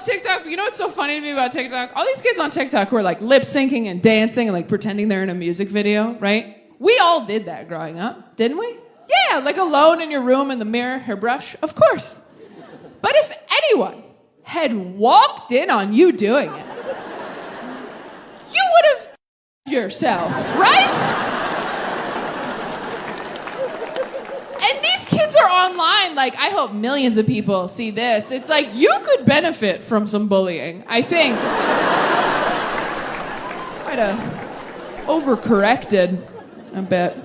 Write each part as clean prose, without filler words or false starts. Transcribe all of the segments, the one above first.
TikTok. You know what's so funny to me about TikTok? All these kids on TikTok who are like lip syncing and dancing and like pretending they're in a music video, right? We all did that growing up, didn't we? Yeah, like alone in your room in the mirror, hairbrush, of course. But if anyone had walked in on you doing it, you would have yourself, right? And these kids are online, like, I hope millions of people see this. It's like, you could benefit from some bullying, I think. Might have overcorrected a bit.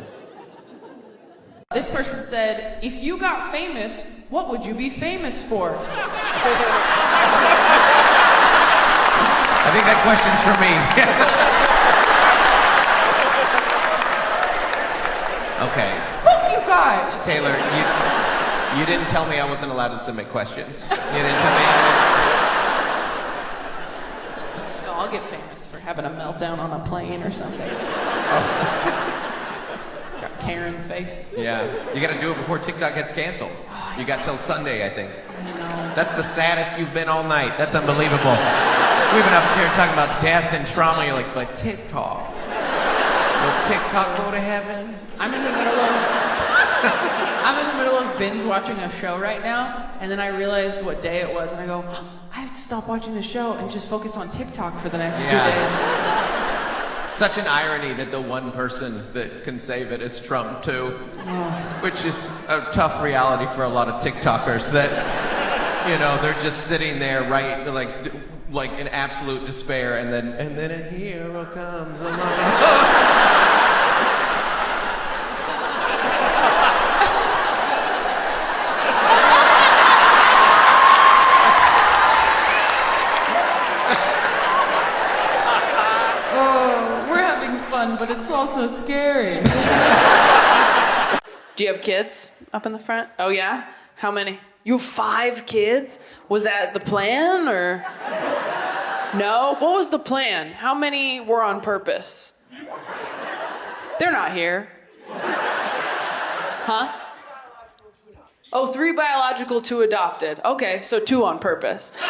This person said, if you got famous, what would you be famous for? I think that question's for me. Okay. Fuck you guys! Taylor, you didn't tell me I wasn't allowed to submit questions. You didn't tell me. No, I'll get famous for having a meltdown on a plane or something. Got Karen face. Yeah, you gotta do it before TikTok gets canceled. You got till Sunday, I think. I know. That's the saddest you've been all night. That's unbelievable. We've been up here talking about death and trauma. You're like, but TikTok. Will TikTok go to heaven? I'm in the middle of binge watching a show right now, and then I realized what day it was, and I go, I have to stop watching the show and just focus on TikTok for the next 2 days. Such an irony that the one person that can save it is Trump too, which is a tough reality for a lot of TikTokers that, you know, they're just sitting there, right, like in absolute despair, and then a hero comes along. But it's also scary. Do you have kids up in the front? Oh yeah? How many? You have 5 kids? Was that the plan or? No? What was the plan? How many were on purpose? They're not here. Huh? Oh, 3 biological, 2 adopted. Okay, so 2 on purpose. Okay.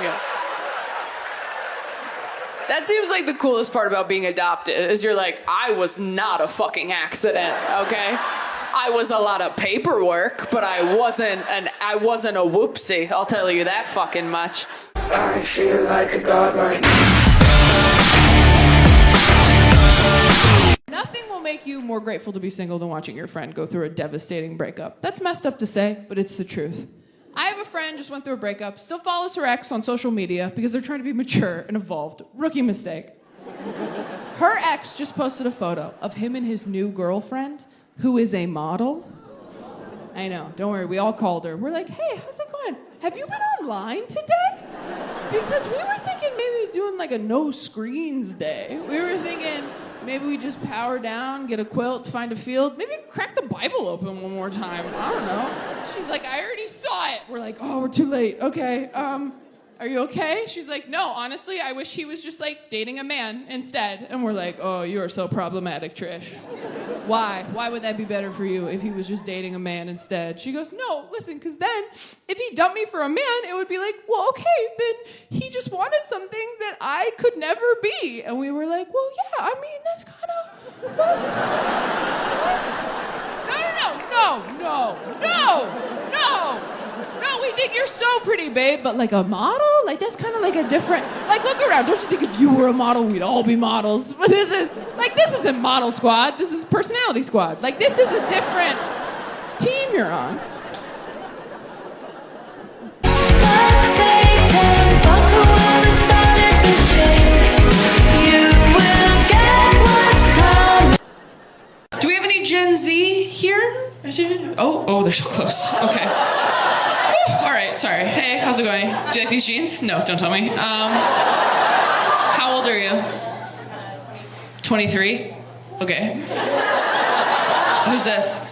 Yeah. That seems like the coolest part about being adopted is you're like, I was not a fucking accident, okay? I was a lot of paperwork, but I wasn't a whoopsie. I'll tell you that fucking much. I feel like a god right now. Nothing will make you more grateful to be single than watching your friend go through a devastating breakup. That's messed up to say, but it's the truth. I have a friend just went through a breakup, still follows her ex on social media because they're trying to be mature and evolved. Rookie mistake. Her ex just posted a photo of him and his new girlfriend, who is a model. I know, don't worry, we all called her. We're like, hey, how's it going? Have you been online today? Because we were thinking maybe doing like a no screens day. We were thinking maybe we just power down, get a quilt, find a field, maybe crack the Bible open one more time. I don't know. She's like, I already saw it. We're like, oh, we're too late. Okay, are you okay? She's like, no, honestly, I wish he was just like dating a man instead. And we're like, oh, you are so problematic, Trish. Why? Why would that be better for you if he was just dating a man instead? She goes, no, listen, because then if he dumped me for a man, it would be like, well, okay, then he just wanted something that I could never be. And we were like, well, yeah, I mean, that's kind of... No, we think you're so pretty, babe, but like a model? Like that's kind of like a different, like look around, don't you think if you were a model, we'd all be models? But this isn't Model Squad, this is Personality Squad. Like this is a different team you're on. Do we have any Gen Z here? Oh, they're so close. Okay. All right, sorry. Hey, how's it going? Do you like these jeans? No, don't tell me. How old are you? 23? Okay. Who's this?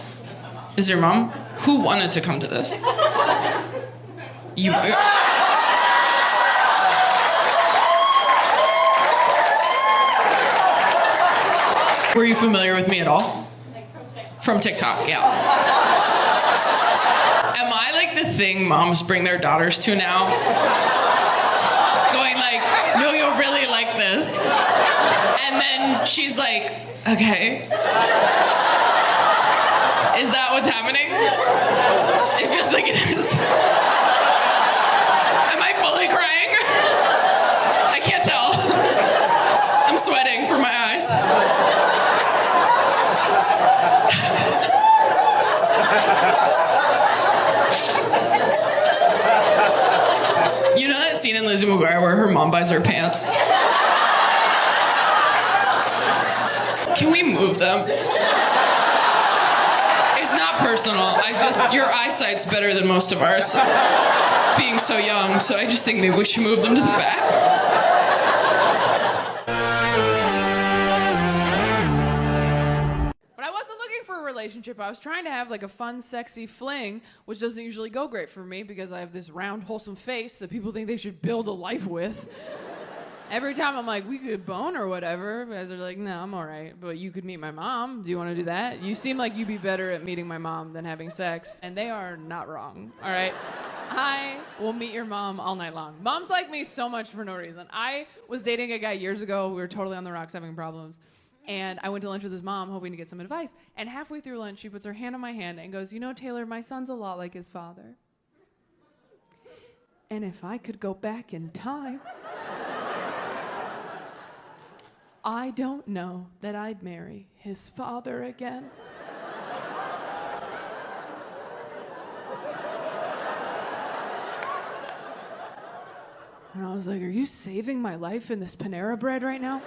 Is your mom? Who wanted to come to this? You. Were you familiar with me at all? From TikTok, yeah. Am I thing moms bring their daughters to now. Going like, no, you'll really like this. And then she's like, okay. Is that what's happening? It feels like it is. Am I fully crying? I can't tell. I'm sweating from my eyes. You know that scene in Lizzie McGuire where her mom buys her pants? Can we move them? It's not personal. Your eyesight's better than most of ours, being so young, so I just think maybe we should move them to the back. But I wasn't looking for a relationship. I was trying to have like a fun, sexy fling, which doesn't usually go great for me because I have this round, wholesome face that people think they should build a life with. Every time I'm like, we could bone or whatever, guys are like, no, I'm all right, but you could meet my mom. Do you want to do that? You seem like you'd be better at meeting my mom than having sex, and they are not wrong, all right? I will meet your mom all night long. Moms like me so much for no reason. I was dating a guy years ago. We were totally on the rocks having problems, and I went to lunch with his mom hoping to get some advice, and halfway through lunch, she puts her hand on my hand and goes, you know, Taylor, my son's a lot like his father. And if I could go back in time, I don't know that I'd marry his father again. And I was like, are you saving my life in this Panera Bread right now?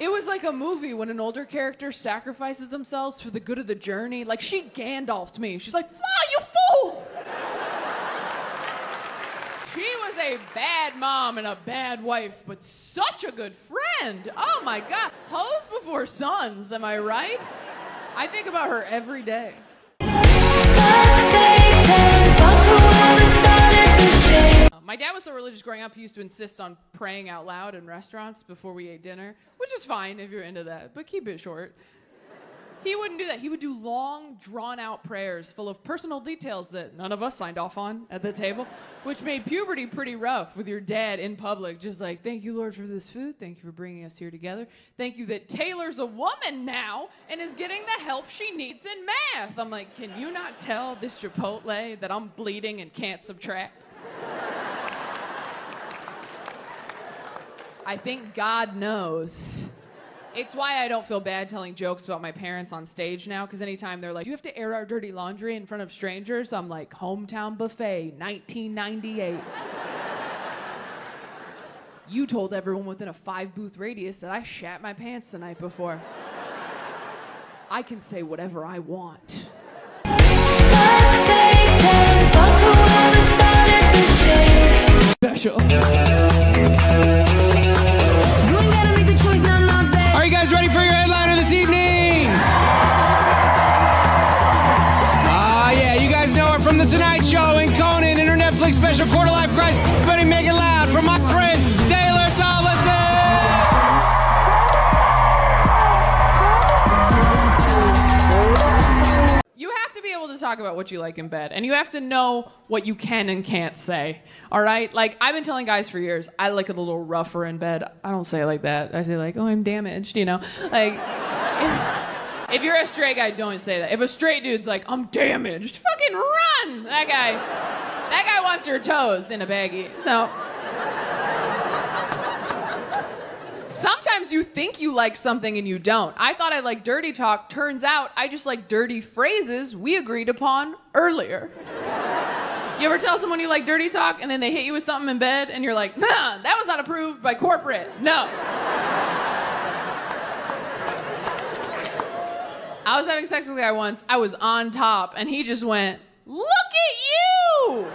It was like a movie when an older character sacrifices themselves for the good of the journey. Like, she Gandalf'd me. She's like, fly, you fool! She was a bad mom and a bad wife, but such a good friend. Oh my God. Hoes before sons, am I right? I think about her every day. My dad was so religious growing up, he used to insist on praying out loud in restaurants before we ate dinner, which is fine if you're into that, but keep it short. He wouldn't do that. He would do long, drawn-out prayers full of personal details that none of us signed off on at the table, which made puberty pretty rough with your dad in public, just like, thank you, Lord, for this food. Thank you for bringing us here together. Thank you that Taylor's a woman now and is getting the help she needs in math. I'm like, can you not tell this Chipotle that I'm bleeding and can't subtract? I think God knows. It's why I don't feel bad telling jokes about my parents on stage now, because anytime they're like, do you have to air our dirty laundry in front of strangers? I'm like, hometown buffet, 1998. You told everyone within a 5-booth radius that I shat my pants the night before. I can say whatever I want. Special. Are you guys ready for your headliner this evening? Yeah, you guys know her from The Tonight Show and Conan in her Netflix special Quarter Life Crisis. Everybody make it loud for my friend Taylor Tomlinson! You have to be able to talk about what you like in bed, and you have to know what you can and can't say, all right? Like, I've been telling guys for years, I like it a little rougher in bed. I don't say it like that. I say like, oh, I'm damaged, you know? Like, if you're a straight guy, don't say that. If a straight dude's like, I'm damaged, fucking run! That guy wants your toes in a baggie, so... Sometimes you think you like something and you don't. I thought I liked dirty talk. Turns out I just like dirty phrases we agreed upon earlier. You ever tell someone you like dirty talk and then they hit you with something in bed and you're like, nah, that was not approved by corporate. No. I was having sex with a guy once. I was on top and he just went, look at you!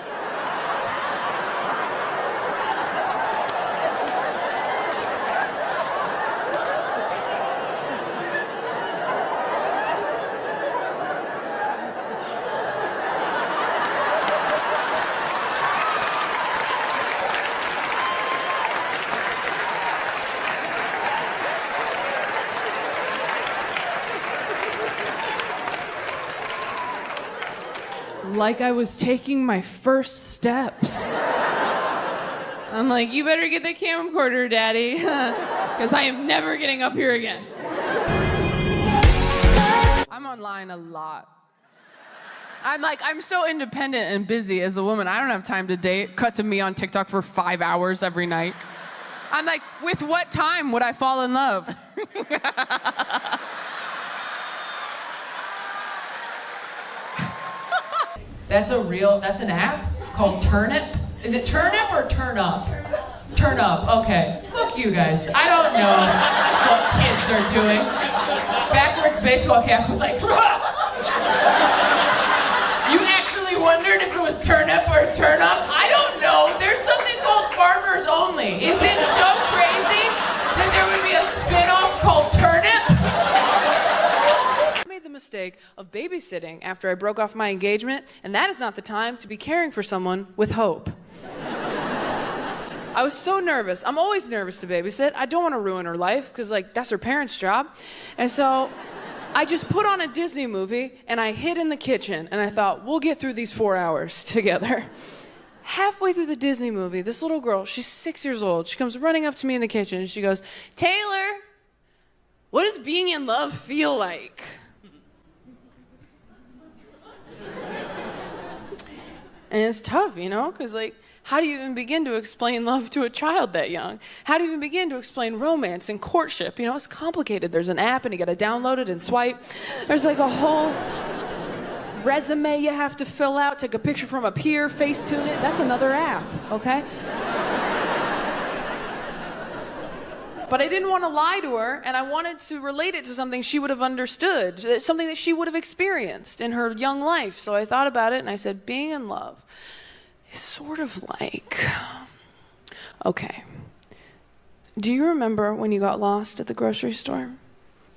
Like I was taking my first steps. I'm like, you better get the camcorder, Daddy, because I am never getting up here again. I'm online a lot. I'm so independent and busy as a woman. I don't have time to date. Cut to me on TikTok for 5 hours every night. I'm like, with what time would I fall in love? That's an app called Turnip? Is it Turnip or Turn Up? Turn Up, okay. Fuck you guys. I don't know what kids are doing. Backwards baseball cap was like, you actually wondered if it was Turnip or Turn Up? I don't know. There's something called Farmers Only. Is it so crazy that there would be a spin-off called Turnip? I made the mistake of babysitting after I broke off my engagement, and that is not the time to be caring for someone with hope. I was so nervous. I'm always nervous to babysit. I don't want to ruin her life, because that's her parents' job. And so I just put on a Disney movie, and I hid in the kitchen, and I thought, we'll get through these 4 hours together. Halfway through the Disney movie, this little girl, she's 6 years old, she comes running up to me in the kitchen, and she goes, Taylor, what does being in love feel like? And it's tough, because how do you even begin to explain love to a child that young? How do you even begin to explain romance and courtship? It's complicated. There's an app and you gotta download it and swipe. There's a whole resume you have to fill out, take a picture from a peer, Facetune it. That's another app, okay? But I didn't want to lie to her, and I wanted to relate it to something she would have understood, something that she would have experienced in her young life. So I thought about it, and I said, being in love is sort of like... Okay. Do you remember when you got lost at the grocery store?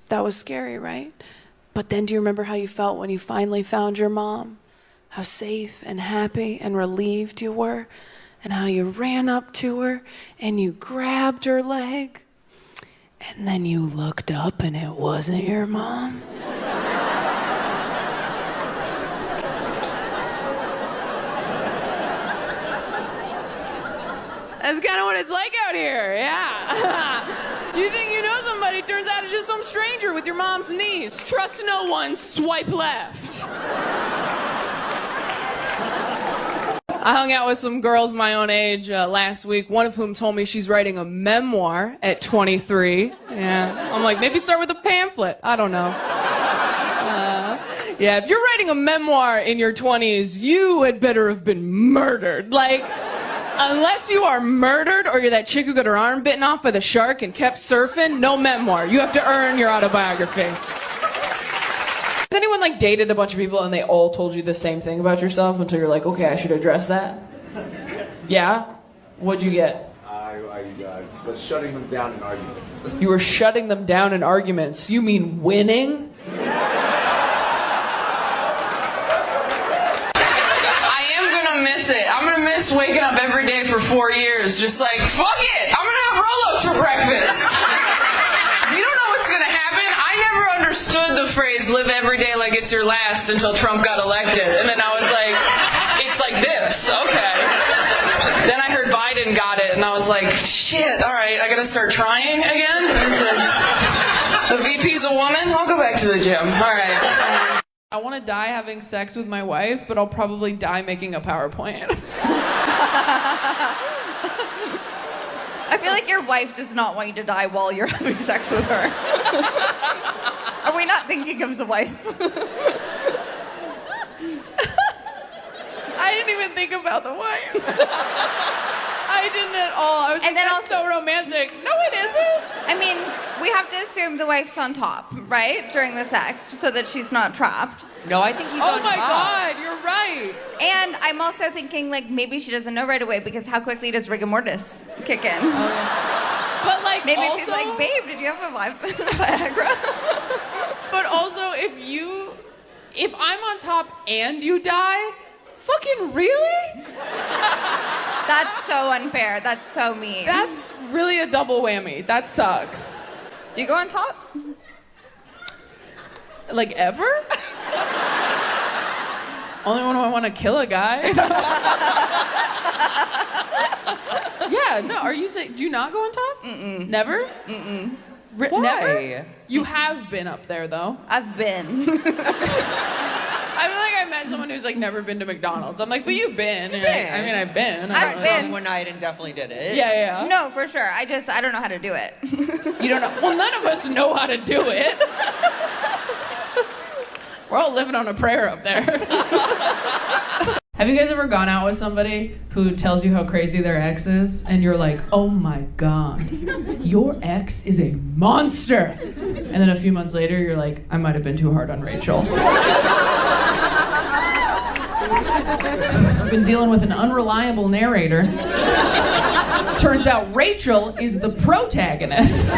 That was scary, right? But then do you remember how you felt when you finally found your mom? How safe and happy and relieved you were? And how you ran up to her and you grabbed her leg? And then you looked up and it wasn't your mom? That's kind of what it's like out here, yeah. You think you know somebody, turns out it's just some stranger with your mom's niece. Trust no one, swipe left. I hung out with some girls my own age last week, one of whom told me she's writing a memoir at 23. Yeah. I'm like, maybe start with a pamphlet. I don't know. Yeah, if you're writing a memoir in your 20s, you had better have been murdered. Unless you are murdered or you're that chick who got her arm bitten off by the shark and kept surfing, no memoir. You have to earn your autobiography. Has anyone dated a bunch of people and they all told you the same thing about yourself until you're like, okay, I should address that? Yeah? What'd you get? I was shutting them down in arguments. You were shutting them down in arguments? You mean winning? Miss it. I'm gonna miss waking up every day for 4 years, just fuck it! I'm gonna have Rolos for breakfast! You don't know what's gonna happen. I never understood the phrase, live every day like it's your last, until Trump got elected. And then I was like, it's like this, okay. Then I heard Biden got it, and I was like, shit, alright, I gotta start trying again? The VP's a woman? I'll go back to the gym, alright. I want to die having sex with my wife, but I'll probably die making a PowerPoint. I feel like your wife does not want you to die while you're having sex with her. Are we not thinking of the wife? I didn't even think about the wife. I didn't at all. I was like, that's so romantic. No, it isn't. I mean, we have to assume the wife's on top, right? During the sex, so that she's not trapped. No, I think he's on top. Oh my God, you're right. And I'm also thinking, maybe she doesn't know right away, because how quickly does rigor mortis kick in? Oh, yeah. But maybe also, she's like, babe, did you have a Viagra? But also, if I'm on top and you die, fucking really? That's so unfair. That's so mean. That's really a double whammy. That sucks. Do you go on top? Only when I want to kill a guy. Yeah, no, are you saying, do you not go on top? Mm-mm. Never? Mm-mm. Why? Never? You have been up there, though. I've been. I feel like I met someone who's like never been to McDonald's. I'm like, but you've been. You've Like, been. I mean, I've been. I've been. One night and definitely did it. Yeah. No, for sure. I don't know how to do it. You don't know. Well, none of us know how to do it. We're all living on a prayer up there. Have you guys ever gone out with somebody who tells you how crazy their ex is, and you're like, oh my God, your ex is a monster? And then a few months later, you're like, I might have been too hard on Rachel. I've been dealing with an unreliable narrator. Turns out Rachel is the protagonist.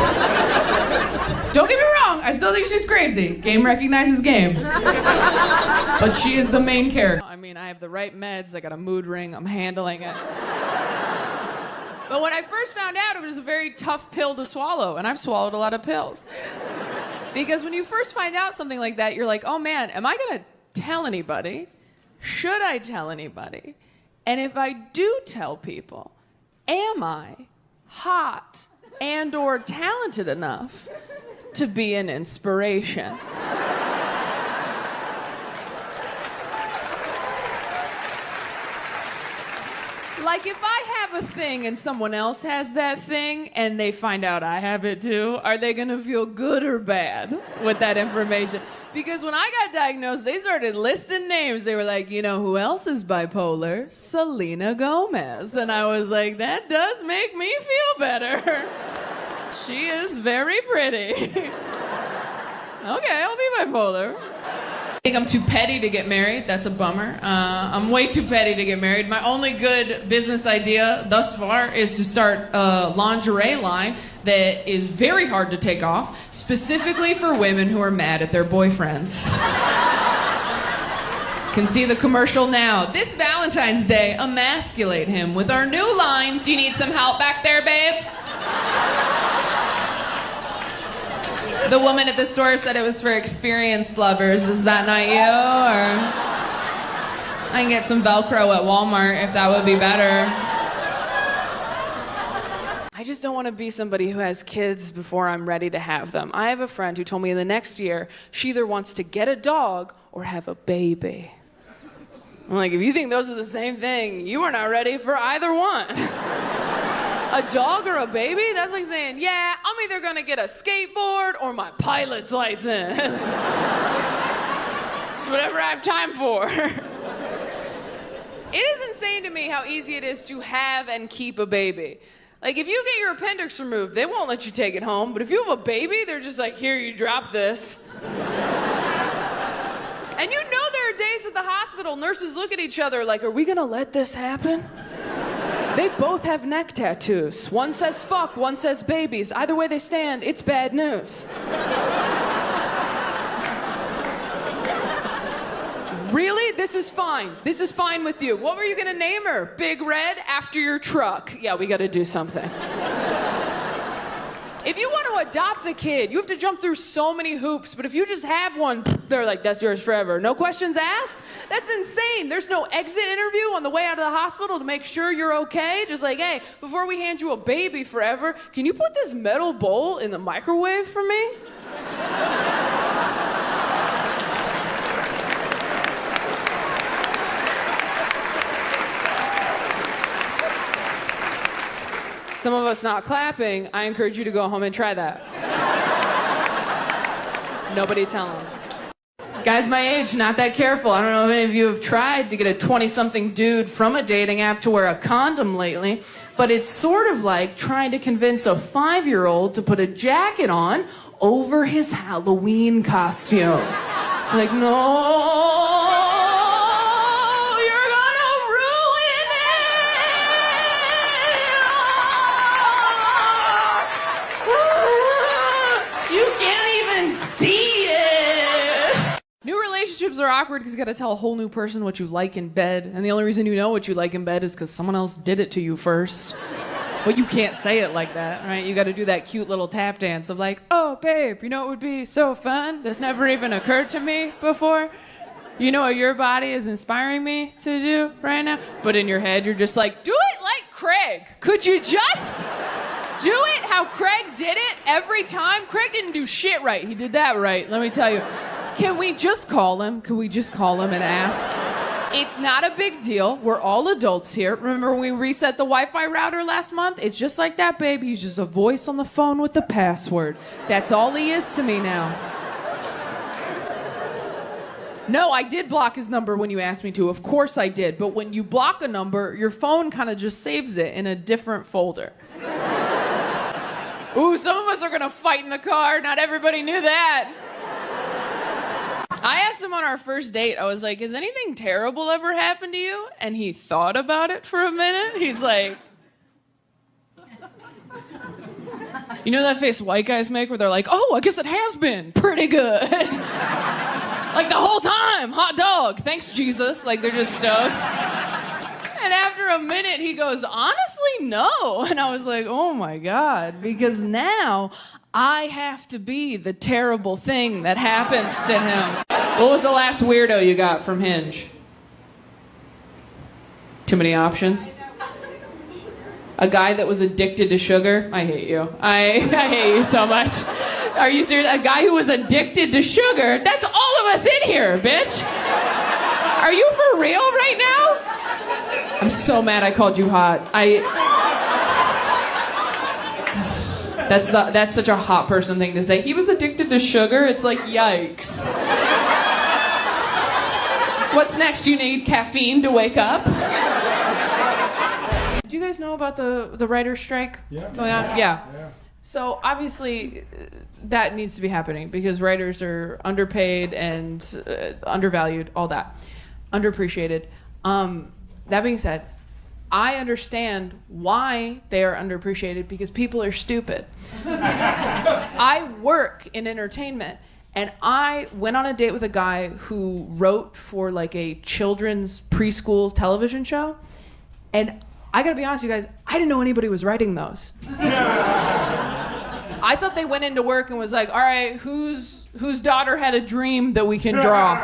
Don't get me wrong, I still think she's crazy. Game recognizes game. But she is the main character. I mean, I have the right meds, I got a mood ring, I'm handling it. But when I first found out, it was a very tough pill to swallow, and I've swallowed a lot of pills. Because when you first find out something like that, you're like, oh man, am I gonna tell anybody? Should I tell anybody? And if I do tell people, am I hot and or talented enough to be an inspiration? Like if I have a thing and someone else has that thing and they find out I have it too, are they gonna feel good or bad with that information? Because when I got diagnosed, they started listing names. They were like, you know who else is bipolar? Selena Gomez. And I was like, that does make me feel better. She is very pretty. Okay, I'll be bipolar. I think I'm too petty to get married. That's a bummer. I'm way too petty to get married. My only good business idea thus far is to start a lingerie line that is very hard to take off, specifically for women who are mad at their boyfriends. Can see the commercial now. This Valentine's Day, emasculate him with our new line. Do you need some help back there, babe? The woman at the store said it was for experienced lovers. Is that not you? Or I can get some Velcro at Walmart if that would be better. I just don't want to be somebody who has kids before I'm ready to have them. I have a friend who told me in the next year she either wants to get a dog or have a baby. I'm like, if you think those are the same thing, you are not ready for either one. A dog or a baby? That's like saying, yeah, I'm either gonna get a skateboard or my pilot's license. It's whatever I have time for. It is insane to me how easy it is to have and keep a baby. Like, if you get your appendix removed, they won't let you take it home. But if you have a baby, they're just like, here, you drop this. And you know there are days at the hospital, nurses look at each other like, are we gonna let this happen? They both have neck tattoos. One says fuck, one says babies. Either way they stand, it's bad news. Really? This is fine. This is fine with you. What were you gonna name her? Big Red after your truck. Yeah, we gotta do something. If you want to adopt a kid, you have to jump through so many hoops, but if you just have one, they're like, that's yours forever. No questions asked? That's insane. There's no exit interview on the way out of the hospital to make sure you're okay. Just like, hey, before we hand you a baby forever, can you put this metal bowl in the microwave for me? Some of us not clapping, I encourage you to go home and try that. Nobody tell them. Guys my age, not that careful. I don't know if any of you have tried to get a 20-something dude from a dating app to wear a condom lately, but it's sort of like trying to convince a 5-year-old to put a jacket on over his Halloween costume. It's like, no. Relationships are awkward because you got to tell a whole new person what you like in bed, and the only reason you know what you like in bed is because someone else did it to you first. But you can't say it like that, right? You got to do that cute little tap dance of like, oh, babe, you know what would be so fun? That's never even occurred to me before. You know what your body is inspiring me to do right now? But in your head, you're just like, do it like Craig. Could you just do it how Craig did it every time? Craig didn't do shit right. He did that right, let me tell you. Can we just call him? Can we just call him and ask? It's not a big deal. We're all adults here. Remember when we reset the Wi-Fi router last month? It's just like that, babe. He's just a voice on the phone with the password. That's all he is to me now. No, I did block his number when you asked me to. Of course I did. But when you block a number, your phone kind of just saves it in a different folder. Ooh, some of us are going to fight in the car. Not everybody knew that. I asked him on our first date, I was like, has anything terrible ever happened to you? And he thought about it for a minute. He's like, you know that face white guys make where they're like, oh, I guess it has been pretty good. Like the whole time, hot dog, thanks Jesus. Like they're just stoked. And after a minute, he goes, honestly, no. And I was like, oh my God, because now I have to be the terrible thing that happens to him. What was the last weirdo you got from Hinge? Too many options? A guy that was addicted to sugar? I hate you. I hate you so much. Are you serious? A guy who was addicted to sugar? That's all of us in here, bitch. Are you for real right now? I'm so mad I called you hot. That's such a hot person thing to say. He was addicted to sugar? It's like, yikes. What's next? You need caffeine to wake up? Do you guys know about the writer's strike going on? Yeah. So obviously that needs to be happening because writers are underpaid and undervalued, all that. Underappreciated. That being said, I understand why they are underappreciated because people are stupid. I work in entertainment and I went on a date with a guy who wrote for like a children's preschool television show. And I gotta be honest with you guys, I didn't know anybody was writing those. I thought they went into work and was like, all right, whose daughter had a dream that we can draw?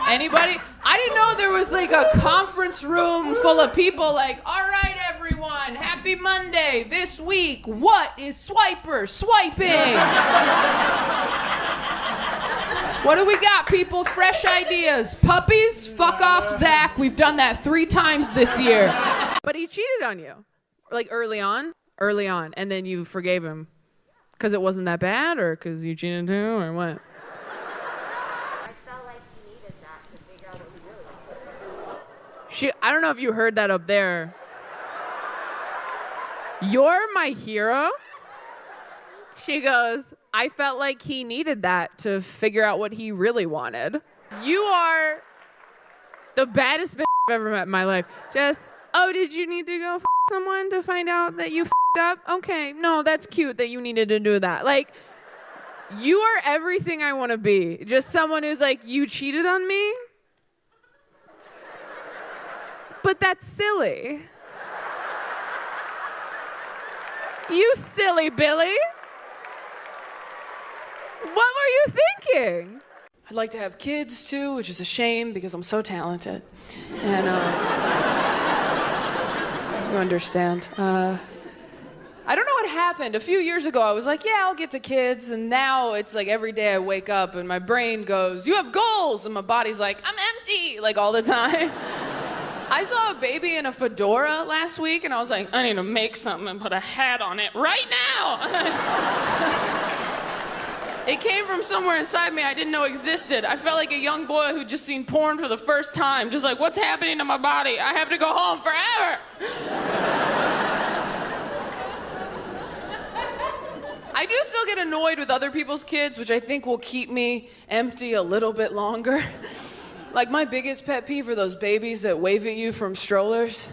Anybody? I didn't know there was like a conference room full of people like, all right, everyone, happy Monday. This week, what is Swiper swiping? What do we got, people? Fresh ideas. Puppies? Fuck off, Zach. We've done that 3 times this year. But he cheated on you. Like early on. And then you forgave him. Because it wasn't that bad or because you cheated too or what? I don't know if you heard that up there. You're my hero? She goes, I felt like he needed that to figure out what he really wanted. You are the baddest bitch I've ever met in my life. Just, oh, did you need to go someone to find out that you up? Okay, no, that's cute that you needed to do that. Like, you are everything I want to be. Just someone who's like, you cheated on me? But that's silly. You silly Billy. What were you thinking? I'd like to have kids too, which is a shame because I'm so talented. And you understand. I don't know what happened. A few years ago, I was like, yeah, I'll get to kids. And now it's like every day I wake up and my brain goes, you have goals. And my body's like, I'm empty, like all the time. I saw a baby in a fedora last week, and I was like, I need to make something and put a hat on it right now. It came from somewhere inside me I didn't know existed. I felt like a young boy who'd just seen porn for the first time. Just like, what's happening to my body? I have to go home forever. I do still get annoyed with other people's kids, which I think will keep me empty a little bit longer. Like, my biggest pet peeve are those babies that wave at you from strollers.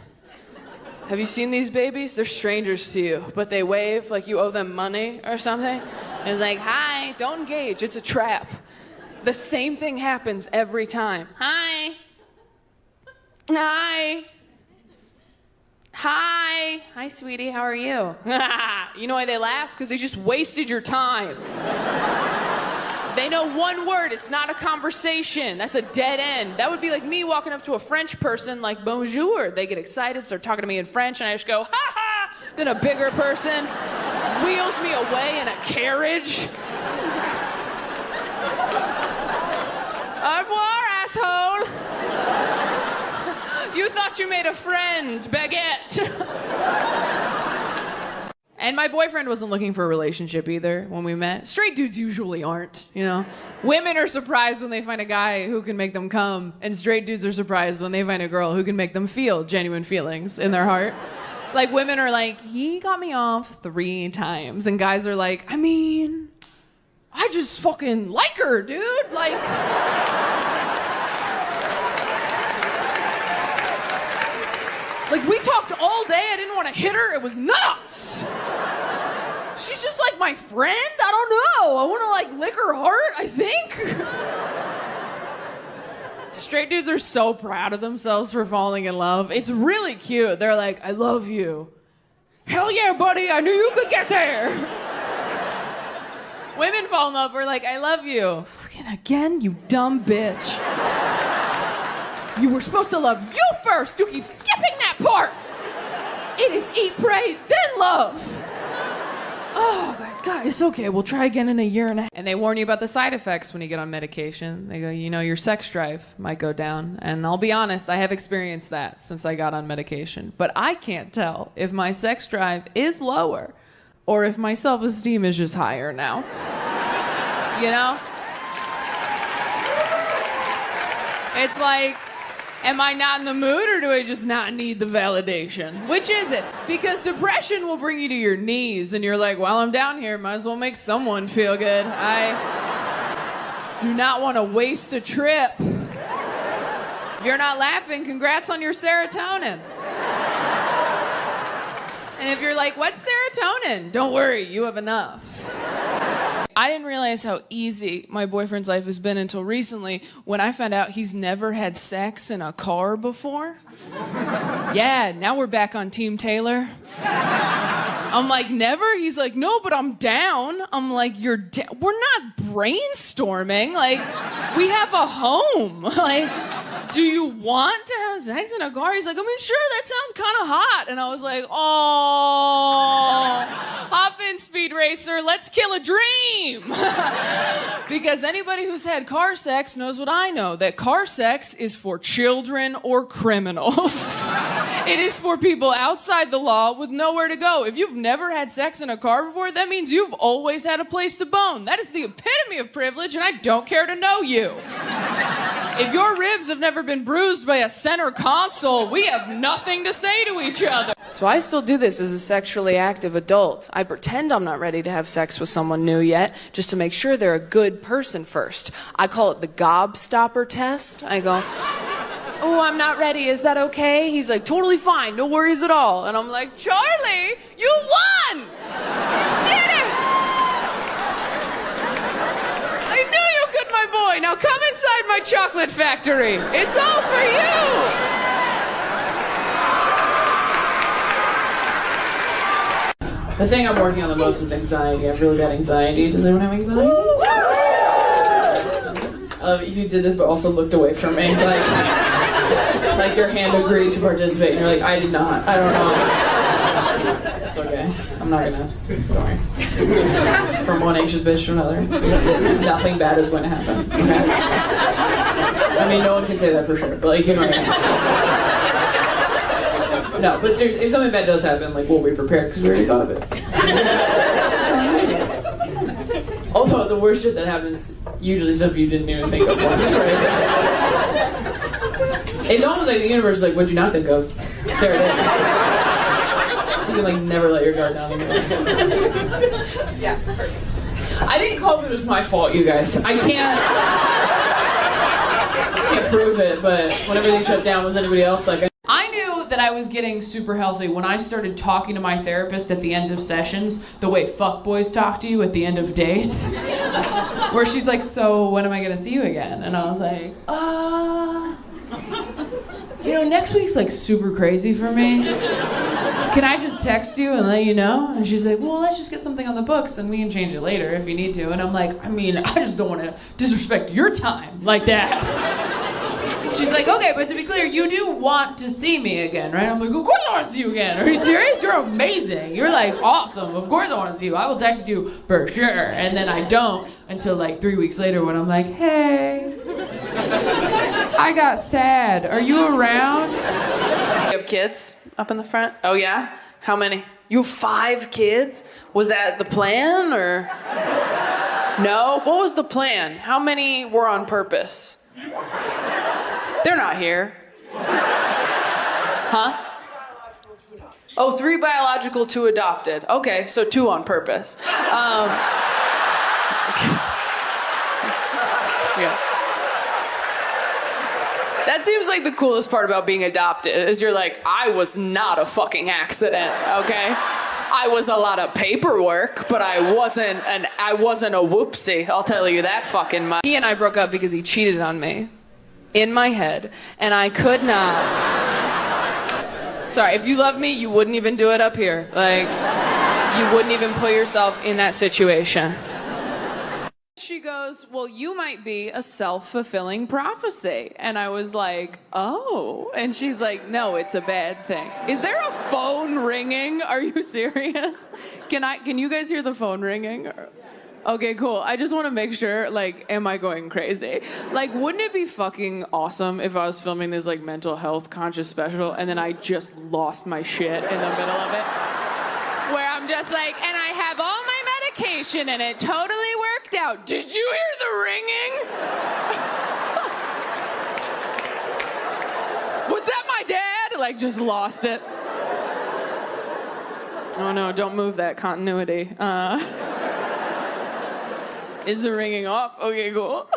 Have you seen these babies? They're strangers to you, but they wave like you owe them money or something. And it's like, hi, don't engage, it's a trap. The same thing happens every time. Hi. Hi. Hi. Hi, sweetie, how are you? You know why they laugh? Because they just wasted your time. They know one word. It's not a conversation. That's a dead end. That would be like me walking up to a French person like bonjour. They get excited, start talking to me in French, and I just go, ha ha! Then a bigger person wheels me away in a carriage. Au revoir, asshole. You thought you made a friend, baguette. And my boyfriend wasn't looking for a relationship either when we met. Straight dudes usually aren't, you know? Women are surprised when they find a guy who can make them come, and straight dudes are surprised when they find a girl who can make them feel genuine feelings in their heart. Like, women are like, he got me off 3 times, and guys are like, I mean, I just fucking like her, dude. Like... Like, we talked all day, I didn't want to hit her, it was nuts! She's just like my friend? I don't know, I want to like lick her heart, I think? Straight dudes are so proud of themselves for falling in love. It's really cute. They're like, I love you. Hell yeah, buddy, I knew you could get there! Women fall in love, we're like, I love you. Fucking again, you dumb bitch. You were supposed to love you first. You keep skipping that part. It is eat, pray, then love. Oh, God, it's okay. We'll try again in a year and a half. And they warn you about the side effects when you get on medication. They go, you know, your sex drive might go down. And I'll be honest, I have experienced that since I got on medication. But I can't tell if my sex drive is lower or if my self-esteem is just higher now. You know? It's like... Am I not in the mood, or do I just not need the validation? Which is it? Because depression will bring you to your knees, and you're like, well, I'm down here, might as well make someone feel good. I do not want to waste a trip. If you're not laughing, congrats on your serotonin. And if you're like, what's serotonin? Don't worry, you have enough. I didn't realize how easy my boyfriend's life has been until recently when I found out he's never had sex in a car before. Yeah, now we're back on Team Taylor. I'm like, never? He's like, no, but I'm down. I'm like, you're down? We're not brainstorming. Like, we have a home. Like, do you want to have sex in a car? He's like, I mean, sure, that sounds kind of hot. And I was like, oh, hop in, Speed Racer, let's kill a dream. Because anybody who's had car sex knows what I know, that car sex is for children or criminals. It is for people outside the law with nowhere to go. If you've never had sex in a car before, that means you've always had a place to bone. That is the epitome of privilege, and I don't care to know you. If your ribs have never been bruised by a center console, we have nothing to say to each other. So I still do this as a sexually active adult. I pretend I'm not ready to have sex with someone new yet, just to make sure they're a good person first. I call it the gobstopper test. I go, oh, I'm not ready, is that okay? He's like, totally fine, no worries at all. And I'm like, Charlie, you won! You did it! I knew you could, my boy. Now come inside my chocolate factory. It's all for you! The thing I'm working on the most is anxiety. I have really bad anxiety. Does anyone have anxiety? If you did this but also looked away from me, like your hand agreed to participate, and you're like, I did not. I don't know. It's okay. I'm not gonna. Don't worry. From one anxious bitch to another, nothing bad is going to happen. Okay? I mean, no one can say that for sure, but like, you know what I mean. No, but seriously, if something bad does happen, like, we'll be prepared because we already thought of it. Although the worst shit that happens usually stuff you didn't even think of once, right? It's almost like the universe is like, what'd you not think of? There it is. So you can like never let your guard down again. Yeah, perfect. I think COVID was my fault, you guys. I can't prove it, but when everything shut down, was anybody else like? I knew that I was getting super healthy when I started talking to my therapist at the end of sessions the way fuckboys talk to you at the end of dates. Where she's like, so when am I gonna see you again? And I was like, you know, next week's like super crazy for me. can I just text you and let you know? And she's like, well, let's just get something on the books and we can change it later if you need to. And I'm like, I mean, I just don't want to disrespect your time like that. She's like, okay, but to be clear, you do want to see me again, right? I'm like, of course I want to see you again. Are you serious? You're amazing. You're like awesome. Of course I want to see you. I will text you for sure. And then I don't until like 3 weeks later when I'm like, hey, I got sad. Are you around? You have kids up in the front? Oh yeah? How many? You have 5 kids? Was that the plan or? No? What was the plan? How many were on purpose? They're not here. Huh? Oh, 3 biological, 2 adopted. Okay, so 2 on purpose. Yeah. That seems like the coolest part about being adopted is you're like, I was not a fucking accident, okay? I was a lot of paperwork, but I wasn't a whoopsie. I'll tell you that fucking much. He and I broke up because he cheated on me. In my head, and I could not. Sorry, if you love me, you wouldn't even do it up here. Like, you wouldn't even put yourself in that situation. She goes, well, you might be a self-fulfilling prophecy. And I was like, oh. And she's like, no, it's a bad thing. Is there a phone ringing? Are you serious? Can you guys hear the phone ringing? Okay, cool. I just want to make sure, like, am I going crazy? Like, wouldn't it be fucking awesome if I was filming this, like, mental health conscious special and then I just lost my shit in the middle of it? Where I'm just like, and I have all my medication and it totally worked out. Did you hear the ringing? Was that my dad? Like, just lost it. Oh no, don't move that continuity. Is the ringing off? Okay, cool.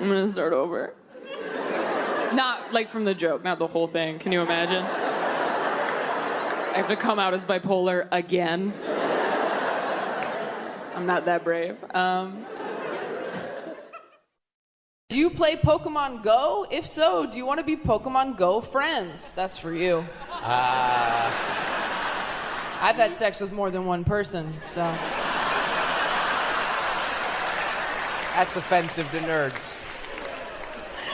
I'm gonna start over. Not like from the joke, not the whole thing. Can you imagine? I have to come out as bipolar again. I'm not that brave. Do you play Pokemon Go? If so, do you want to be Pokemon Go friends? That's for you. I've had sex with more than one person, so. That's offensive to nerds.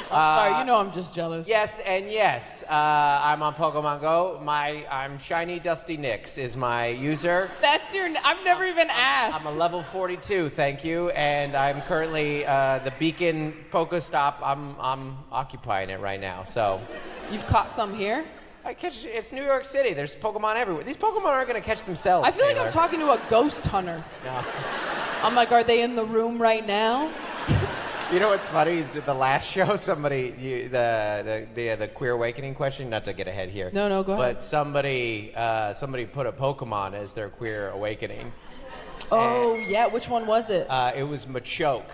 Sorry, you know I'm just jealous. Yes and yes. I'm on Pokemon Go. I'm Shiny Dusty Nix is my user. That's your. I've never even asked. I'm a level 42, thank you, and I'm currently the Beacon Pokestop. I'm occupying it right now. So. You've caught some here? It's New York City. There's Pokemon everywhere. These Pokemon aren't going to catch themselves. I feel Taylor. like I'm talking to a ghost hunter. No. I'm like, are they in the room right now? You know what's funny is at the last show, somebody, the Queer Awakening question, not to get ahead here. No, go ahead. But somebody put a Pokemon as their Queer Awakening. Oh, yeah, which one was it? It was Machoke.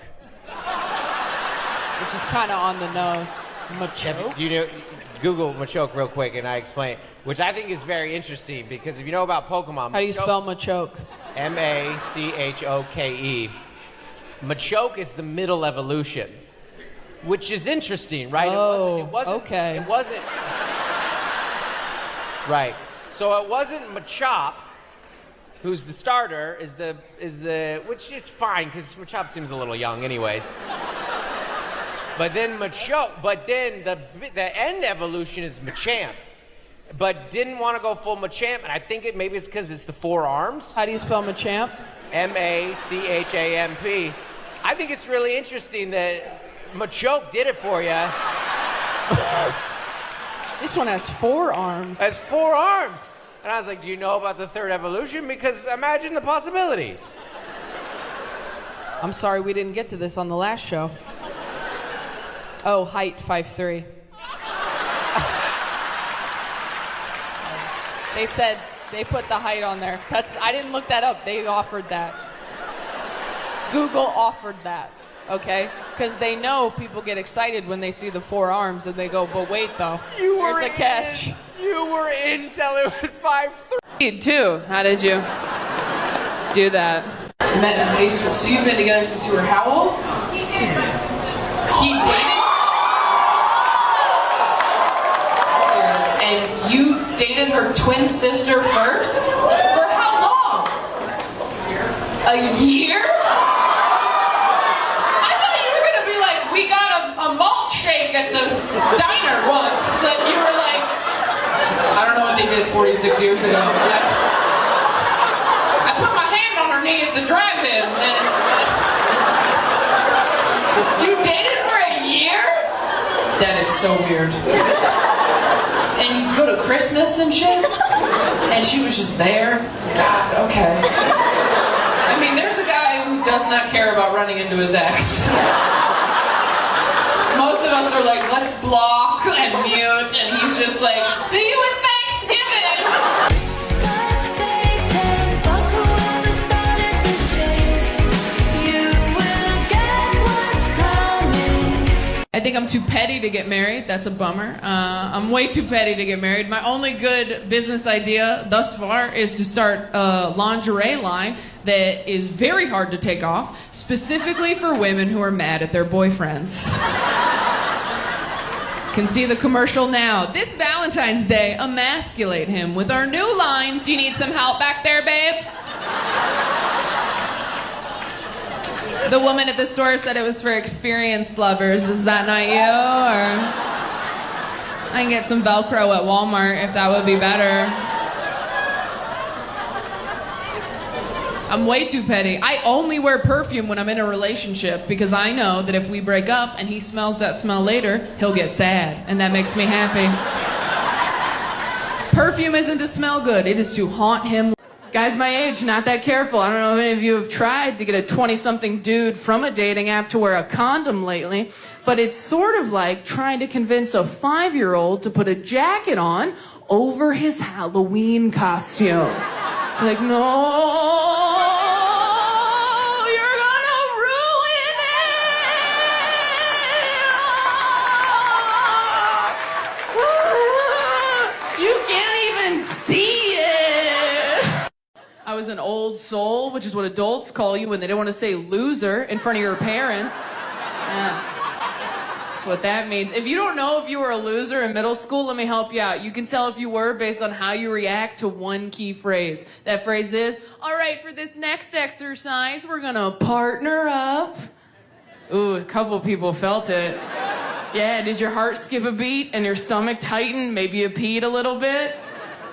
Which is kind of on the nose. Machoke? You know, Google Machoke real quick and I explain it, which I think is very interesting because if you know about Pokemon... How do you spell Machoke? M-A-C-H-O-K-E. Machoke is the middle evolution, which is interesting, right? Oh, it wasn't, okay. It wasn't... Right. So it wasn't Machop, who's the starter, which is fine, because Machop seems a little young anyways. But then the end evolution is Machamp. But didn't want to go full Machamp, and I think maybe it's because it's the 4 arms. How do you spell Machamp? M-A-C-H-A-M-P. I think it's really interesting that Machoke did it for you. This one has 4 arms. Has 4 arms. And I was like, do you know about the 3rd evolution? Because imagine the possibilities. I'm sorry we didn't get to this on the last show. Oh, height 5'3". They said they put the height on there. I didn't look that up. They offered that. Google offered that, okay? Because they know people get excited when they see the 4 arms and they go, but wait though, here's a catch. You were in till it was 5'3". Too. How did you do that? Met in high school. So you've been together since you were how old? He dated? And twin sister first? For how long? A year? I thought you were gonna be like, we got a malt shake at the diner once. That you were like, I don't know what they did 46 years ago. I put my hand on her knee at the drive-in and you dated for a year? That is so weird. And you go to Christmas and shit? And she was just there? God, okay. I mean, there's a guy who does not care about running into his ex. Most of us are like, let's block and mute, and he's just like, see you at Thanksgiving! I think I'm too petty to get married. That's a bummer. I'm way too petty to get married. My only good business idea thus far is to start a lingerie line that is very hard to take off, specifically for women who are mad at their boyfriends. Can see the commercial now. This Valentine's Day, emasculate him with our new line. Do you need some help back there, babe? The woman at the store said it was for experienced lovers. Is that not you? Or I can get some Velcro at Walmart if that would be better. I'm way too petty. I only wear perfume when I'm in a relationship because I know that if we break up and he smells that smell later, he'll get sad, and that makes me happy. Perfume isn't to smell good, it is to haunt him. Guys my age, not that careful. I don't know if any of you have tried to get a 20-something dude from a dating app to wear a condom lately, but it's sort of like trying to convince a 5-year-old to put a jacket on over his Halloween costume. It's like, no, you're gonna ruin it. You can't even see it. I was an old soul, which is what adults call you when they don't want to say loser in front of your parents. Yeah. That's what that means. If you don't know if you were a loser in middle school, let me help you out. You can tell if you were based on how you react to one key phrase. That phrase is, all right, for this next exercise, we're gonna partner up. Ooh, a couple people felt it. Yeah, did your heart skip a beat and your stomach tighten? Maybe you peed a little bit?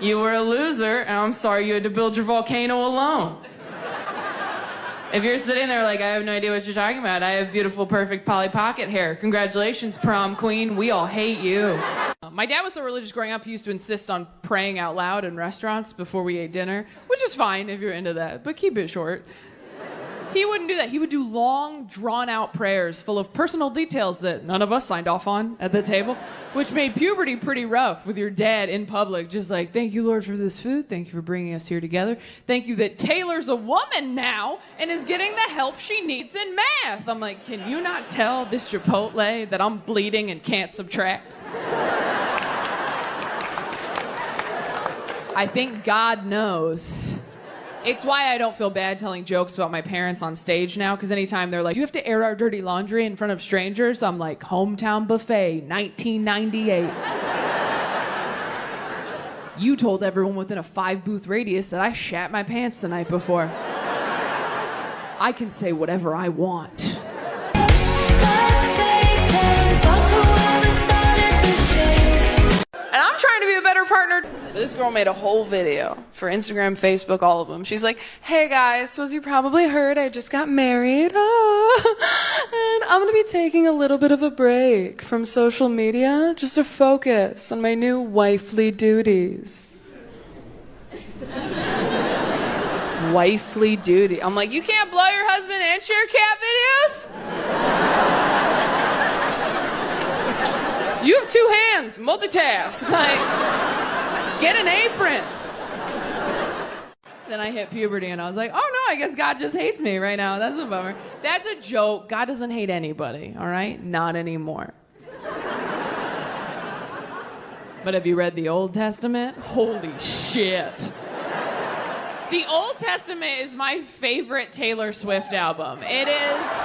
You were a loser, and I'm sorry you had to build your volcano alone. If you're sitting there like, I have no idea what you're talking about, I have beautiful, perfect Polly Pocket hair. Congratulations, prom queen. We all hate you. My dad was so religious growing up, he used to insist on praying out loud in restaurants before we ate dinner, which is fine if you're into that, but keep it short. He wouldn't do that. He would do long, drawn-out prayers full of personal details that none of us signed off on at the table, which made puberty pretty rough with your dad in public, just like, thank you, Lord, for this food. Thank you for bringing us here together. Thank you that Taylor's a woman now and is getting the help she needs in math. I'm like, can you not tell this Chipotle that I'm bleeding and can't subtract? I think God knows. It's why I don't feel bad telling jokes about my parents on stage now, because anytime they're like, do you have to air our dirty laundry in front of strangers? I'm like, hometown buffet, 1998. You told everyone within a 5-booth radius that I shat my pants the night before. I can say whatever I want. And I'm trying to be a better partner. This girl made a whole video for Instagram, Facebook, all of them. She's like, hey guys, so as you probably heard, I just got married. And I'm going to be taking a little bit of a break from social media just to focus on my new wifely duties. Wifely duty. I'm like, you can't blow your husband and share cat videos? You have 2 hands, multitask. Like, get an apron. Then I hit puberty and I was like, oh no, I guess God just hates me right now. That's a bummer. That's a joke. God doesn't hate anybody, all right? Not anymore. But have you read the Old Testament? Holy shit. The Old Testament is my favorite Taylor Swift album. It is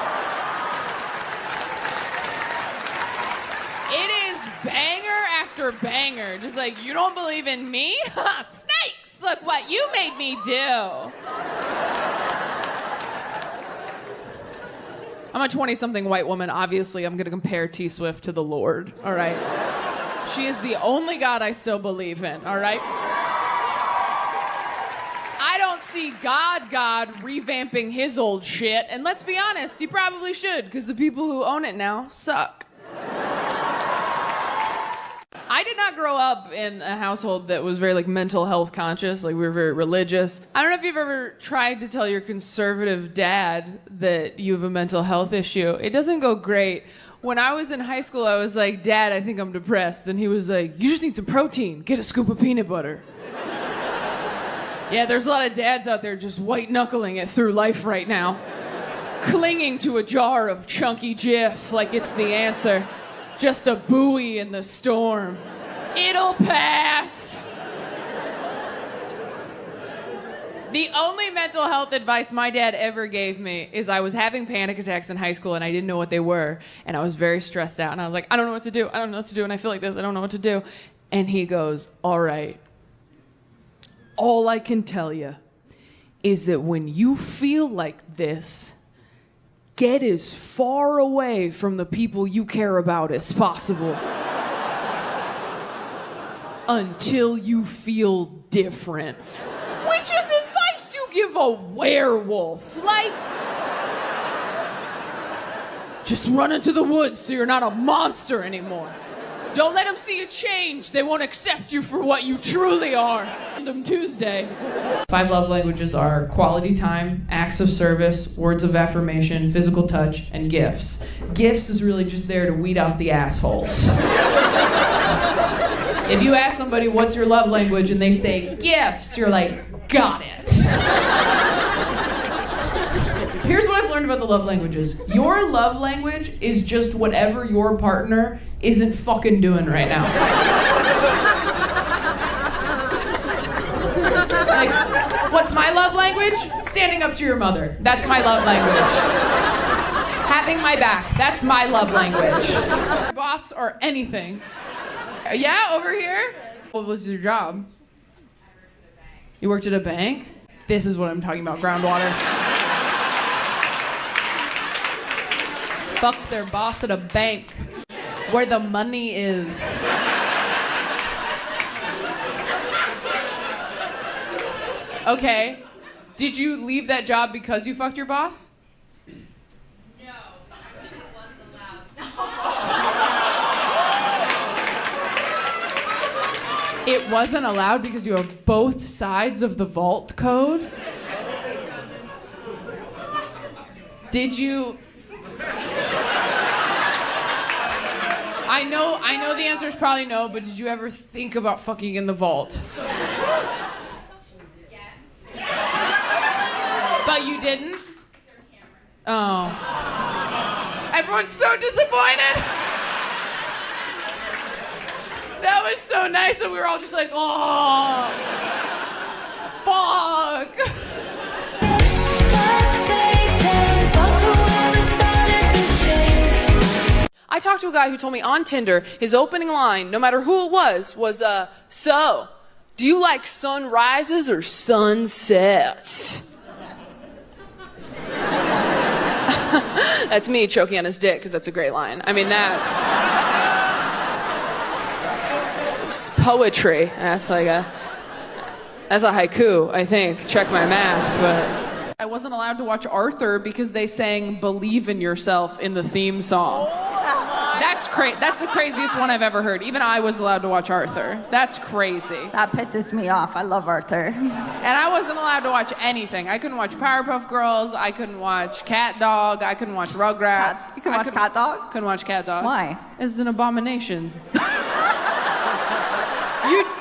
banger after super banger. Just like, you don't believe in me? Ha, snakes! Look what you made me do. I'm a 20-something white woman. Obviously, I'm going to compare T Swift to the Lord, all right? She is the only God I still believe in, all right? I don't see God revamping his old shit, and let's be honest, he probably should, because the people who own it now suck. I did not grow up in a household that was very, like, mental health conscious. Like, we were very religious. I don't know if you've ever tried to tell your conservative dad that you have a mental health issue. It doesn't go great. When I was in high school, I was like, Dad, I think I'm depressed. And he was like, you just need some protein. Get a scoop of peanut butter. Yeah, there's a lot of dads out there just white-knuckling it through life right now. Clinging to a jar of chunky Jif like it's the answer. Just a buoy in the storm. It'll pass. The only mental health advice my dad ever gave me is I was having panic attacks in high school and I didn't know what they were. And I was very stressed out. And I was like, I don't know what to do. I don't know what to do. And I feel like this. I don't know what to do. And he goes, all right. All I can tell you is that when you feel like this, get as far away from the people you care about as possible until you feel different. Which is advice you give a werewolf. Like, just run into the woods so you're not a monster anymore. Don't let them see you change. They won't accept you for what you truly are. Random Tuesday. 5 love languages are quality time, acts of service, words of affirmation, physical touch, and gifts. Gifts is really just there to weed out the assholes. If you ask somebody, what's your love language, and they say gifts, you're like, got it. Here's what I've learned about the love languages. Your love language is just whatever your partner isn't fucking doing right now. Like, what's my love language? Standing up to your mother. That's my love language. Having my back. That's my love language. Boss or anything. Yeah, over here? What was your job? You worked at a bank? This is what I'm talking about, groundwater. Fuck their boss at a bank where the money is. Okay. Did you leave that job because you fucked your boss? No, because it wasn't allowed. It wasn't allowed because you have both sides of the vault codes? Did you... I know the answer is probably no, but did you ever think about fucking in the vault? Yes. But you didn't? Oh. Everyone's so disappointed. That was so nice that we were all just like, oh, fuck. I talked to a guy who told me on Tinder, his opening line, no matter who it was, so, do you like sunrises or sunsets? That's me choking on his dick, because that's a great line. I mean, that's poetry. That's a haiku, I think. Check my math, but... I wasn't allowed to watch Arthur because they sang Believe in Yourself in the theme song. That's the craziest one I've ever heard. Even I was allowed to watch Arthur. That's crazy. That pisses me off. I love Arthur. And I wasn't allowed to watch anything. I couldn't watch Powerpuff Girls. I couldn't watch Cat Dog. I couldn't watch Rugrats. You can watch Cat Dog? Couldn't watch Cat Dog. Why? It's an abomination.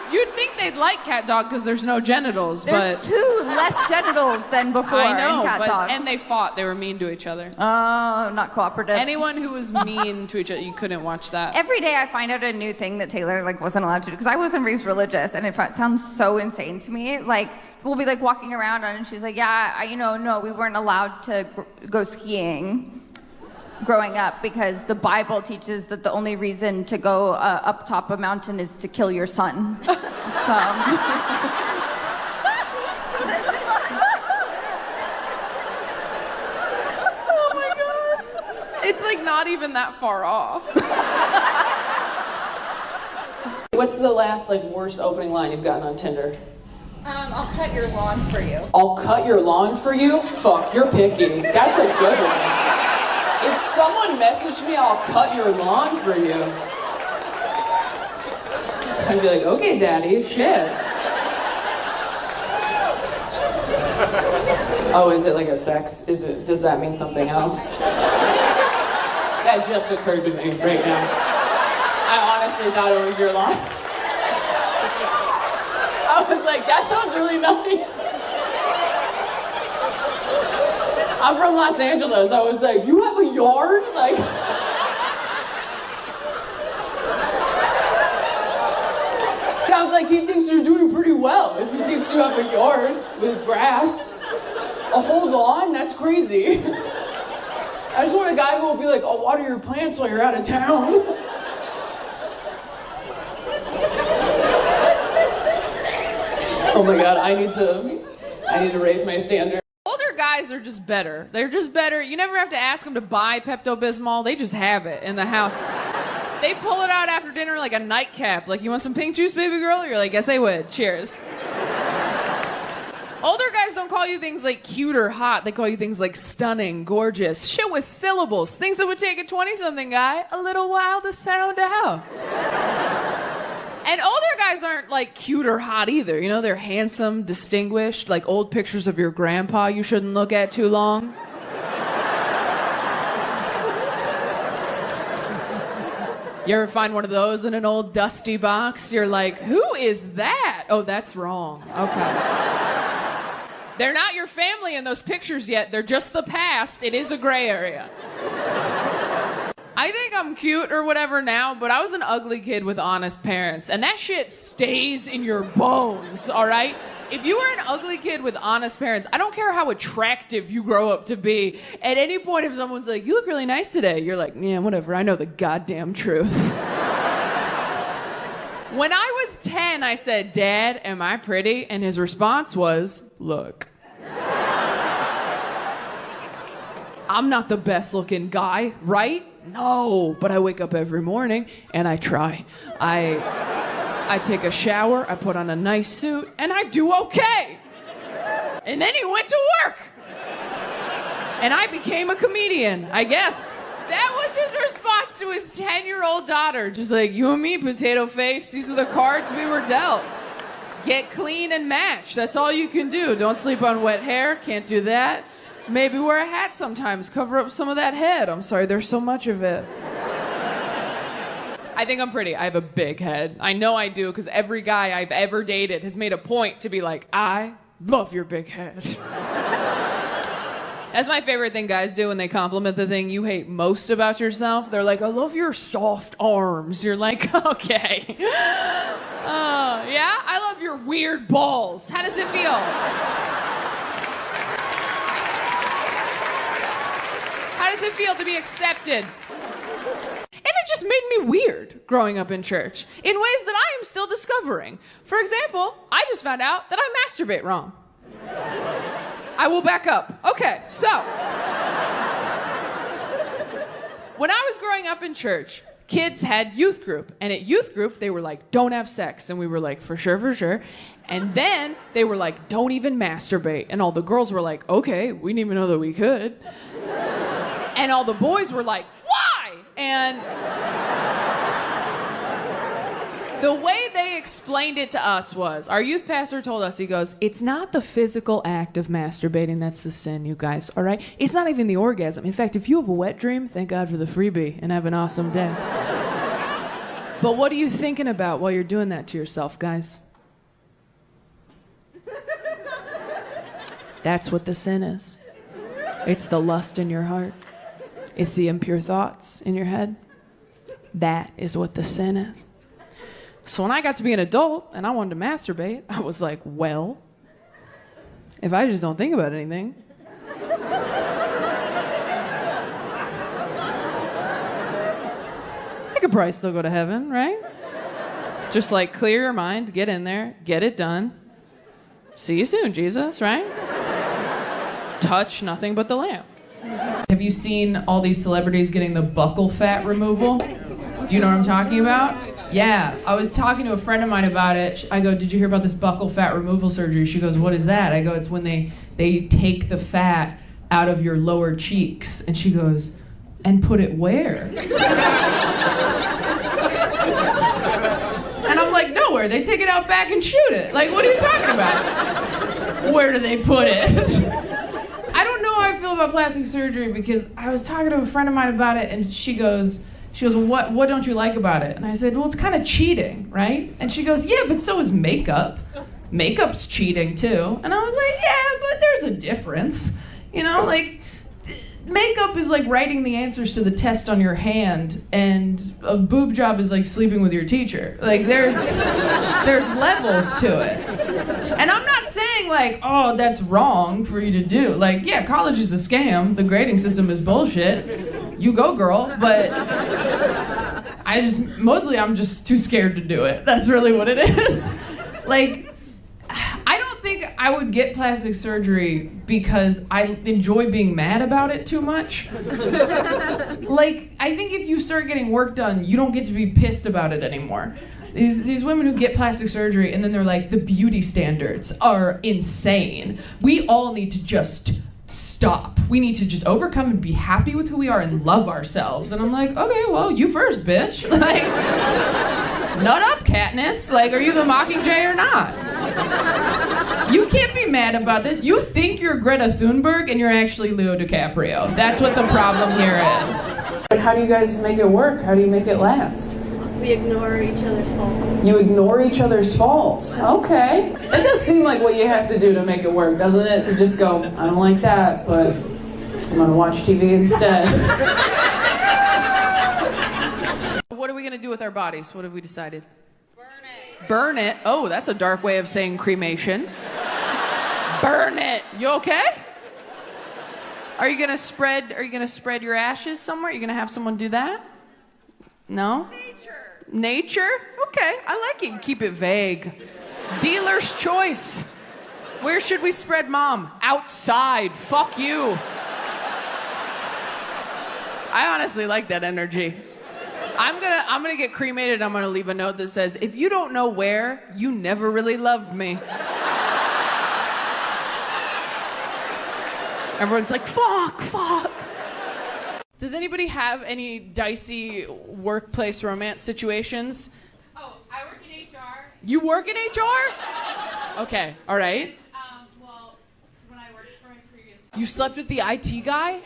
You'd think they'd like Cat Dog because there's no genitals, There's 2 less genitals than before I know, in Cat Dog. and they fought. They were mean to each other. Oh, not cooperative. Anyone who was mean to each other, you couldn't watch that. Every day I find out a new thing that Taylor wasn't allowed to do because I wasn't raised religious, and it sounds so insane to me. Like we'll be walking around and she's like, "Yeah, no, we weren't allowed to go skiing." growing up because the Bible teaches that the only reason to go up top a mountain is to kill your son. So. Oh my God. It's like not even that far off. What's the last like worst opening line you've gotten on Tinder? I'll cut your lawn for you. I'll cut your lawn for you? Fuck, you're picky. That's a good one. If someone messaged me, I'll cut your lawn for you. I'd be like, okay, daddy, shit. Oh, is it like a sex? Does that mean something else? That just occurred to me right now. I honestly thought it was your lawn. I was like, that sounds really nice. I'm from Los Angeles. I was like, you have a yard? Like, sounds like he thinks you're doing pretty well if he thinks you have a yard with grass. A whole lawn? That's crazy. I just want a guy who will be like, I'll water your plants while you're out of town. Oh my God, I need to raise my standard. Older guys are just better. They're just better. You never have to ask them to buy Pepto-Bismol. They just have it in the house. They pull it out after dinner like a nightcap. Like, you want some pink juice, baby girl? You're like, yes, they would. Cheers. Older guys don't call you things like cute or hot. They call you things like stunning, gorgeous, shit with syllables. Things that would take a 20-something guy a little while to sound out. And older guys aren't like cute or hot either. You know, they're handsome, distinguished, like old pictures of your grandpa you shouldn't look at too long. You ever find one of those in an old dusty box? You're like, who is that? Oh, that's wrong. Okay. They're not your family in those pictures yet. They're just the past. It is a gray area. I think I'm cute or whatever now, but I was an ugly kid with honest parents, and that shit stays in your bones, all right? If you were an ugly kid with honest parents, I don't care how attractive you grow up to be. At any point, if someone's like, you look really nice today, you're like, yeah, whatever, I know the goddamn truth. When I was 10, I said, Dad, am I pretty? And his response was, look. I'm not the best looking guy, right? No, but I wake up every morning and I try. I take a shower, I put on a nice suit, and I do okay. And then he went to work. And I became a comedian, I guess. That was his response to his 10-year-old daughter. Just like, you and me, potato face, these are the cards we were dealt. Get clean and match, that's all you can do. Don't sleep on wet hair, can't do that. Maybe wear a hat sometimes, cover up some of that head. I'm sorry, there's so much of it. I think I'm pretty. I have a big head. I know I do, because every guy I've ever dated has made a point to be like, I love your big head. That's my favorite thing guys do when they compliment the thing you hate most about yourself. They're like, I love your soft arms. You're like, okay. Yeah? I love your weird balls. How does it feel? How does it feel to be accepted? And it just made me weird growing up in church in ways that I am still discovering. For example, I just found out that I masturbate wrong. I will back up. Okay, so when I was growing up in church, kids had youth group. And at youth group, they were like, don't have sex. And we were like, for sure, for sure. And then they were like, don't even masturbate. And all the girls were like, okay, we didn't even know that we could. And all the boys were like, why? And the way they explained it to us was, our youth pastor told us, he goes, it's not the physical act of masturbating that's the sin, you guys, all right? It's not even the orgasm. In fact, if you have a wet dream, thank God for the freebie and have an awesome day. But what are you thinking about while you're doing that to yourself, guys? That's what the sin is. It's the lust in your heart. It's the impure thoughts in your head. That is what the sin is. So when I got to be an adult and I wanted to masturbate, I was like, well, if I just don't think about anything, I could probably still go to heaven, right? Just like clear your mind, get in there, get it done. See you soon, Jesus, right? Touch nothing but the lamp. Have you seen all these celebrities getting the buccal fat removal? Do you know what I'm talking about? Yeah, I was talking to a friend of mine about it. I go, did you hear about this buccal fat removal surgery? She goes, what is that? I go, it's when they take the fat out of your lower cheeks. And she goes, and put it where? And I'm like, nowhere. They take it out back and shoot it. Like, what are you talking about? Where do they put it? I don't know how I feel about plastic surgery because I was talking to a friend of mine about it and she goes, well, what don't you like about it? And I said, well, it's kind of cheating, right? And she goes, yeah, but so is makeup. Makeup's cheating too. And I was like, yeah, but there's a difference. You know, like, makeup is like writing the answers to the test on your hand, and a boob job is like sleeping with your teacher. Like, there's levels to it. And I'm not saying like, oh, that's wrong for you to do. Like, yeah, college is a scam. The grading system is bullshit. You go, girl. But I'm just too scared to do it. That's really what it is. Like, I don't think I would get plastic surgery because I enjoy being mad about it too much. Like, I think if you start getting work done, you don't get to be pissed about it anymore. These women who get plastic surgery and then they're like, the beauty standards are insane. We all need to just stop. We need to just overcome and be happy with who we are and love ourselves. And I'm like, okay, well, you first, bitch. Like, nut up, Katniss. Like, are you the Mockingjay or not? You can't be mad about this. You think you're Greta Thunberg and you're actually Leo DiCaprio. That's what the problem here is. But how do you guys make it work? How do you make it last? We ignore each other's faults. You ignore each other's faults. Okay. That does seem like what you have to do to make it work, doesn't it? To just go, I don't like that, but I'm gonna watch TV instead. What are we gonna do with our bodies? What have we decided? Burn it. Burn it? Oh, that's a dark way of saying cremation. Burn it. You okay? Are you gonna spread your ashes somewhere? Are you gonna have someone do that? No? Nature? Okay, I like it. You keep it vague. Dealer's choice. Where should we spread mom? Outside. Fuck you. I honestly like that energy. I'm gonna get cremated. I'm gonna leave a note that says, if you don't know where, you never really loved me. Everyone's like, fuck. Does anybody have any dicey workplace romance situations? Oh, I work in HR. You work in HR? Okay, all right. Well, when I worked for my previous... You slept with the IT guy?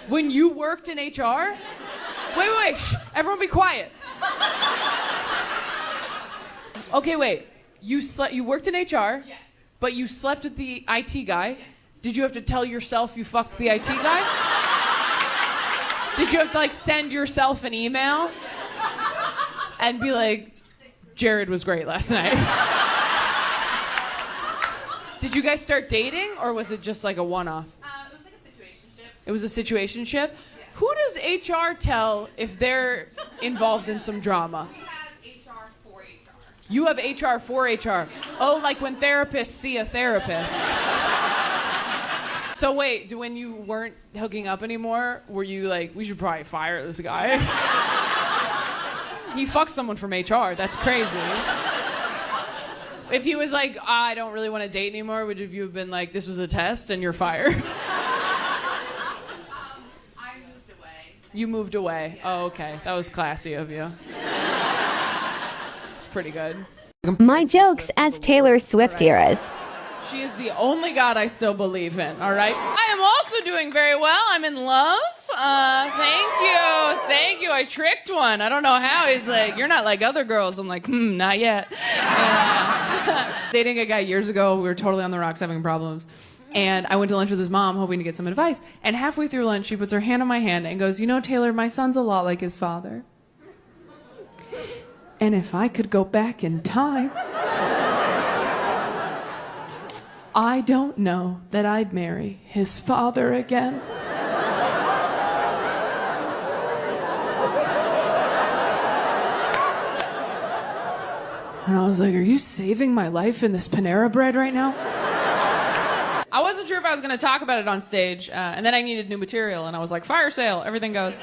When you worked in HR? Wait, shh, everyone be quiet. Okay, wait. You worked in HR? Yes. But you slept with the IT guy? Yes. Did you have to tell yourself you fucked the IT guy? Did you have to like send yourself an email and be like, Jared was great last night? Did you guys start dating or was it just like a one-off? It was like a situationship. It was a situationship? Yeah. Who does HR tell if they're involved in some drama? We have HR for HR. You have HR for HR. Oh, like when therapists see a therapist. So wait, when you weren't hooking up anymore, were you like, we should probably fire this guy? He fucked someone from HR. That's crazy. If he was like, I don't really want to date anymore, would you have been like, this was a test and you're fired? I moved away. You moved away. Yeah. Oh, okay. That was classy of you. It's pretty good. My jokes as Taylor Swift eras. She is the only God I still believe in, all right? I am also doing very well. I'm in love. Thank you. I tricked one. I don't know how. He's like, you're not like other girls. I'm like, not yet. Dating a guy years ago. We were totally on the rocks having problems. And I went to lunch with his mom hoping to get some advice. And halfway through lunch, she puts her hand on my hand and goes, you know, Taylor, my son's a lot like his father. And if I could go back in time, I don't know that I'd marry his father again. And I was like, are you saving my life in this Panera Bread right now? I wasn't sure if I was going to talk about it on stage, and then I needed new material, and I was like, fire sale, everything goes.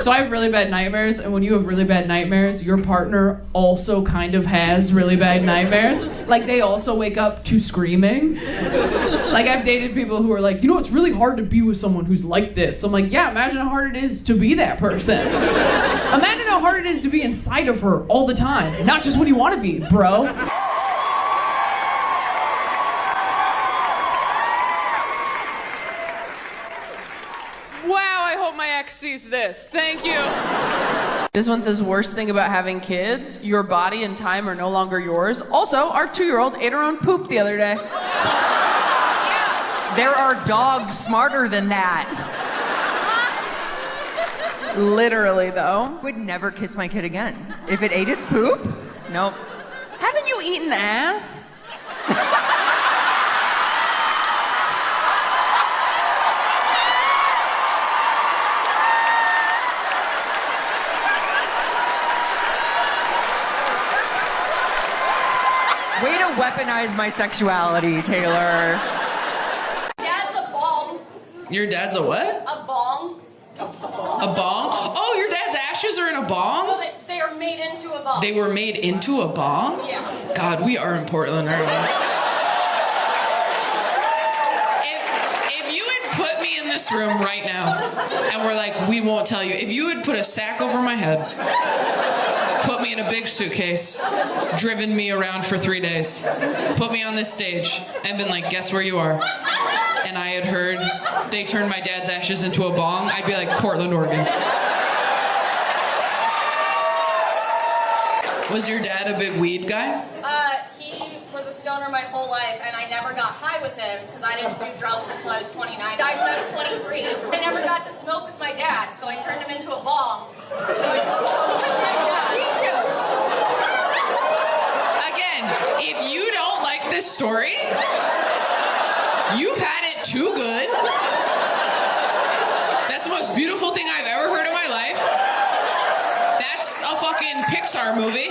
So I have really bad nightmares, and when you have really bad nightmares, your partner also kind of has really bad nightmares. Like, they also wake up to screaming. Like, I've dated people who are like, you know, it's really hard to be with someone who's like this. I'm like, yeah, imagine how hard it is to be that person. Imagine how hard it is to be inside of her all the time, not just when you want to be, bro. Wow, I hope my ex sees this. Thank you. This one says, worst thing about having kids, your body and time are no longer yours. Also, our 2-year-old ate her own poop the other day. There are dogs smarter than that. Literally, though. Would never kiss my kid again. If it ate its poop, nope. Haven't you eaten ass? Way to weaponize my sexuality, Taylor. Dad's a bong. Your dad's a what? A bong. A bong? Oh, your dad's ashes are in a bong? No, they are made into a bong. They were made into a bong? Yeah. God, we are in Portland, aren't we? If you had put me in this room right now, and we're like, we won't tell you. If you had put a sack over my head, put me in a big suitcase, driven me around for 3 days, put me on this stage, and been like, guess where you are? And I had heard they turned my dad's ashes into a bong, I'd be like, Portland, Oregon. Was your dad a big weed guy? He was a stoner my whole life, and I never got high with him because I didn't do drugs until I was 29. I died when I was 23. I never got to smoke with my dad, so I turned him into a bong. So I could smoke with my dad. Again, if you don't like this story, you've had it too good. That's the most beautiful thing I've ever heard in my life. That's a fucking Pixar movie.